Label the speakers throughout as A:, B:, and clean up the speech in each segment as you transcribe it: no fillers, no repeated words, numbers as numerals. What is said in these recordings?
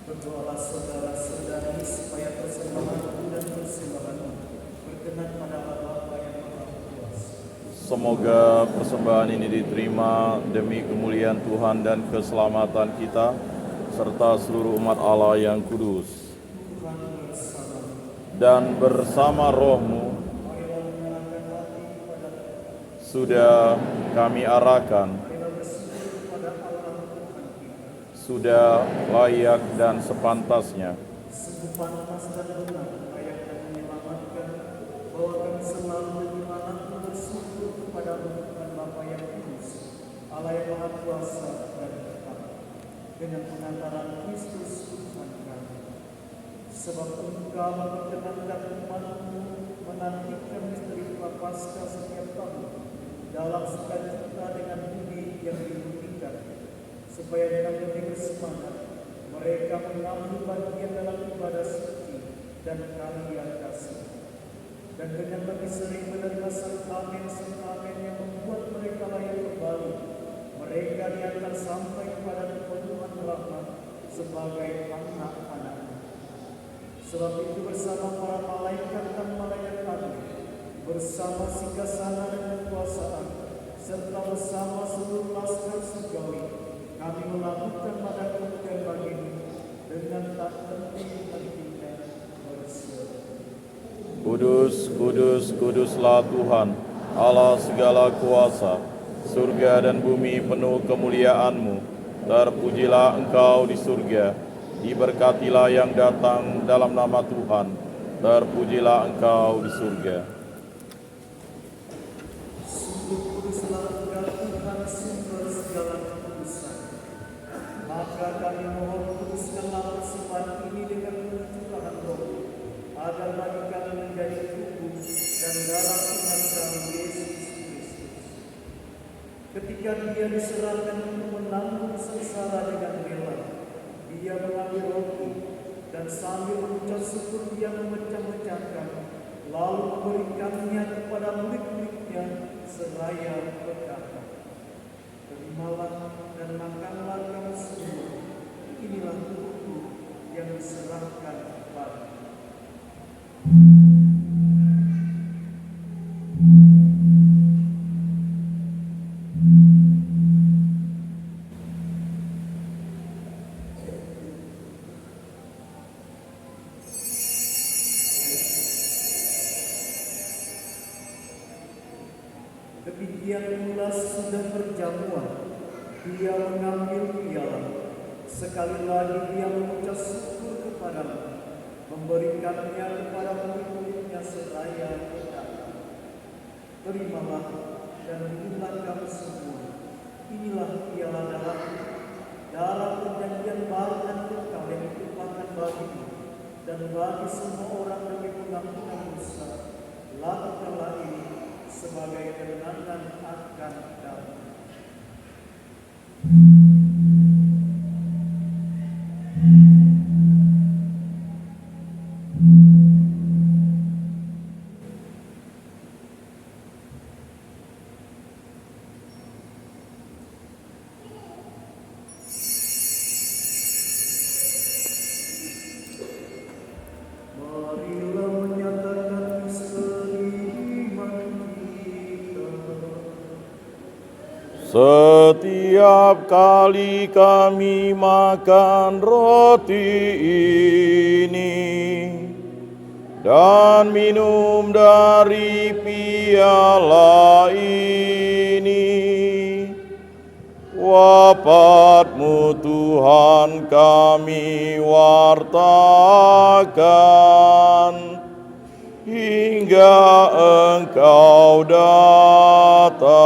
A: Berdoalah saudara-saudari supaya persembahanku dan persembahanmu berkenan pada Allah Bapa yang Maha Kuasa.
B: Semoga persembahan ini diterima demi kemuliaan Tuhan dan keselamatan kita, serta seluruh umat Allah yang kudus.
A: Tuhan bersamamu.
B: Dan bersama rohmu,
A: Marilah menyerahkan hati kepada Tuhan.
B: sudah kami arahkan,
A: Marilah bersyukur kepada Allah Tuhan kita.
B: sudah layak dan sepantasnya.
A: Sungguh pantas dan benar, layak dan menyelamatkan, bahwa kami selalu dan dimanapun bersyukur kepada Tuhan Bapa yang kudus, Allah yang Maha Kuasa dan tetap, dengan pengantaran Kristus Tuhan kami. Sebab Engkau memperkenankan umat-Mu menantikan misteri Prapaskah setiap tahun dalam sukacita dengan budi yang dibuktikan, supaya dengan lebih bersemangat mereka mengambil bagian dalam ibadah suci dan karya kasih, dan dengan lebih sering menerima sakramen yang membuat mereka layak kembali, mereka diantar sampai kepada kepenuhan rahmat sebagai anak-anak. Sebab itu bersama para malaikat dan malaikat agung, bersama singgasana dan kekuasaan, serta bersama seluruh laskar surgawi, kami melakukan madakutkan bagimu dengan tak henti-hentinya berseru.
B: Kudus, kudus, kuduslah Tuhan, Allah segala kuasa. Surga dan bumi penuh kemuliaan-Mu. Terpujilah Engkau di surga. Diberkatilah yang datang dalam nama Tuhan. Terpujilah Engkau di surga.
A: Sungguh kuduslah Engkau Tuhan, sumber segala kekudusan. Maka kami mohon kuduskanlah persembahan ini dengan pencurahan Roh, agar bagi kami menjadi tubuh dan darah Tuhan kami Yesus Kristus. Ketika Dia diserahkan untuk menanggung sengsara dengan rela, Dia mengambil roti dan sambil mengucap syukur Dia memecah-mecahkan, lalu memberikannya kepada murid-muridnya seraya berkata, "Terimalah dan makanlah kamu semua, inilah tubuhku yang diserahkan kepadamu." Demikian pula sudah berjamuan, Dia mengambil piala. Sekali lagi Dia mengucap syukur kepadamu, memberikannya kepada murid-muridnya seraya berkata, "Terimalah dan minumlah kamu semua, inilah piala darah perjanjian baru dan kekal yang ditumpahkan bagimu dan bagi semua orang demi pengampunan dosa. Lakukanlah ini sebagai kenangan akan kamu." Marilah menyatakan misteri iman kita.
B: Setiap kali kami makan roti ini dan minum dari piala ini, wafat-Mu Tuhan kami wartakan hingga Engkau datang.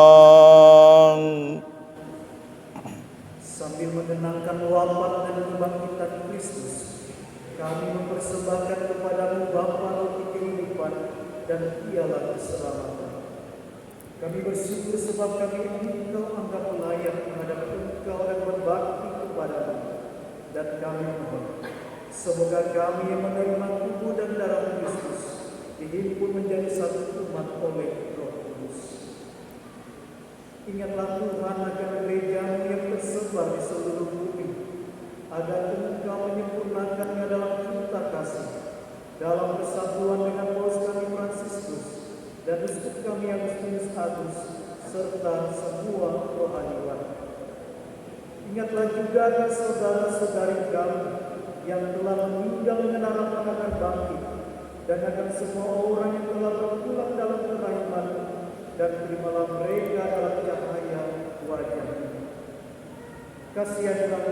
A: Sambil mengenangkan wafat dan kebangkitan Kristus, kami mempersembahkan kepadamu Bapa roti kehidupan dan piala keselamatan. Kami bersyukur sebab kami Engkau anggap layak menghadap Engkau dan berbakti kepadamu. Dan kami mohon, semoga kami yang menerima tubuh dan darah Kristus dihimpun menjadi satu umat oleh Roh Kudus. Ingatlah Tuhan akan gereja-Mu yang tersebar di seluruh bumi, agar Engkau menyempurnakan dalam persatuan dengan Paus kami Fransiskus dan uskup kami Agustinus Agus serta semua rohaniwan. Ingatlah juga akan saudara-saudari kami yang telah meninggal dengan harapan akan bangkit, dan akan semua orang yang telah berpulang dalam kerahiman, dan terimalah mereka dalam cahaya wajah-Mu. Kasihanilah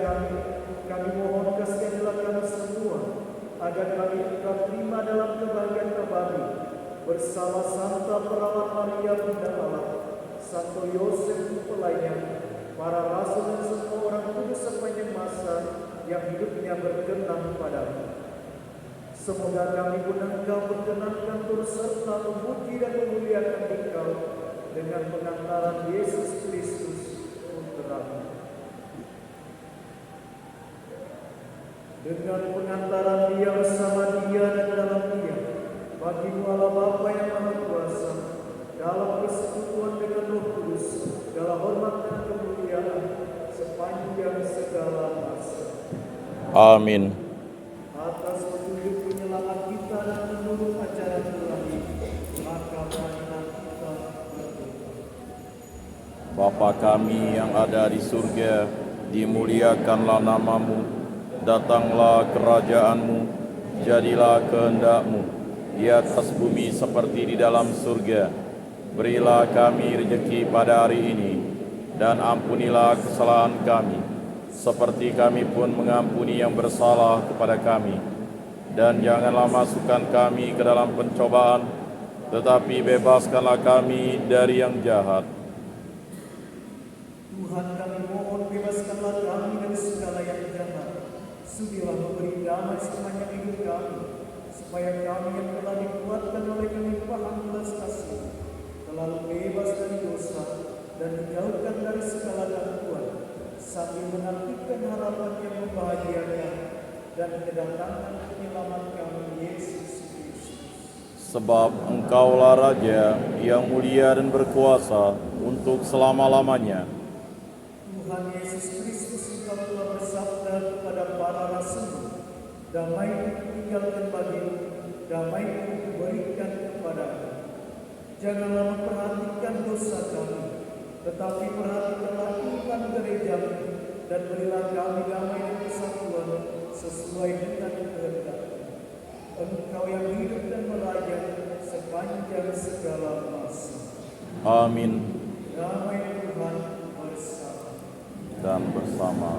A: kami mohon kasihanilah kami semua, agar kami tetap terima dalam kebahagiaan abadi bersama Santa Perawat Maria Bunda Allah, Santo Yosef mempelainya, para rasul dan semua orang kudus sepanjang masa yang hidupnya berkenan padamu. Semoga kami pun Engkau berkenankan turut serta memuji dan memuliakan Engkau dengan pengantaran Yesus Kristus Putra-Mu. Dengan pengantaran Dia bersama Dia dan dalam Dia, bagi-Mu Allah Bapa yang Maha Kuasa, dalam persekutuan dengan Roh Kudus, dalam hormat dan kemuliaan sepanjang segala masa.
B: Amin.
A: Atas petunjuk penyelamat kita dan menurut ajaran Ilahi, maka marilah kita berdoa.
B: Bapa kami yang ada di surga, dimuliakanlah nama-Mu, datanglah kerajaan-Mu, jadilah kehendak-Mu di atas bumi seperti di dalam surga. Berilah kami rezeki pada hari ini, dan ampunilah kesalahan kami, seperti kami pun mengampuni yang bersalah kepada kami. Dan janganlah masukkan kami ke dalam pencobaan, tetapi bebaskanlah kami dari yang jahat.
A: Tuhan, kami mohon bebaskanlah kami dari segala yang jahat. Sudilah memberi damai sepanjang hidup kami, supaya kami yang telah dikuatkan oleh kelimpahan belas kasih selalu bebas dari dosa dan dijauhkan dari segala gangguan, sambil menantikan harapan yang membahagiakan dan kedatangan penyelamat kami Yesus Kristus.
B: Sebab Engkaulah Raja yang mulia dan berkuasa untuk selama-lamanya.
A: Tuhan Yesus Kristus, Engkau telah bersabda kepada para rasul, damai tinggalkan bagimu, damai kuberikan kepadamu. Janganlah memperhatikan dosa kami, tetapi perhatikanlah iman gereja-Mu, dan berilah kami damai dan kesatuan sesuai dengan kehendak-Mu. Engkau yang hidup dan merajai sepanjang segala masa.
B: Amin.
A: Damai Tuhan bersama
B: Dan bersama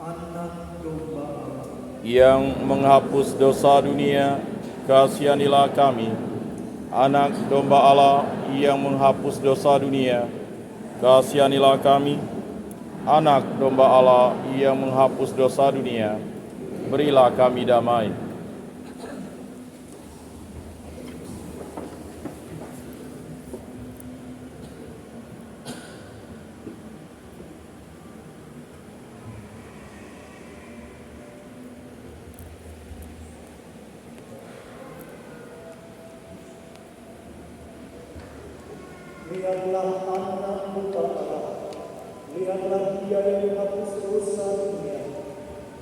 A: Anak Domba Allah
B: yang menghapus dosa dunia, kasihanilah kami. Anak Domba Allah yang menghapus dosa dunia, kasihanilah kami. Anak Domba Allah yang menghapus dosa dunia, berilah kami damai.
A: Lihatlah anak Domba Allah, lihatlah Dia yang menghapus dosa dunia.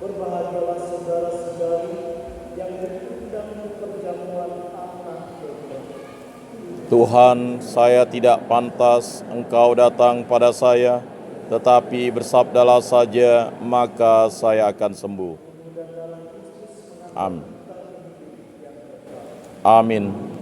A: Berbahagialah saudara-saudari yang diundang di perjamuan anak domba.
B: Tuhan, saya tidak pantas Engkau datang pada saya, tetapi bersabdalah saja, maka saya akan sembuh. Amin. Amin.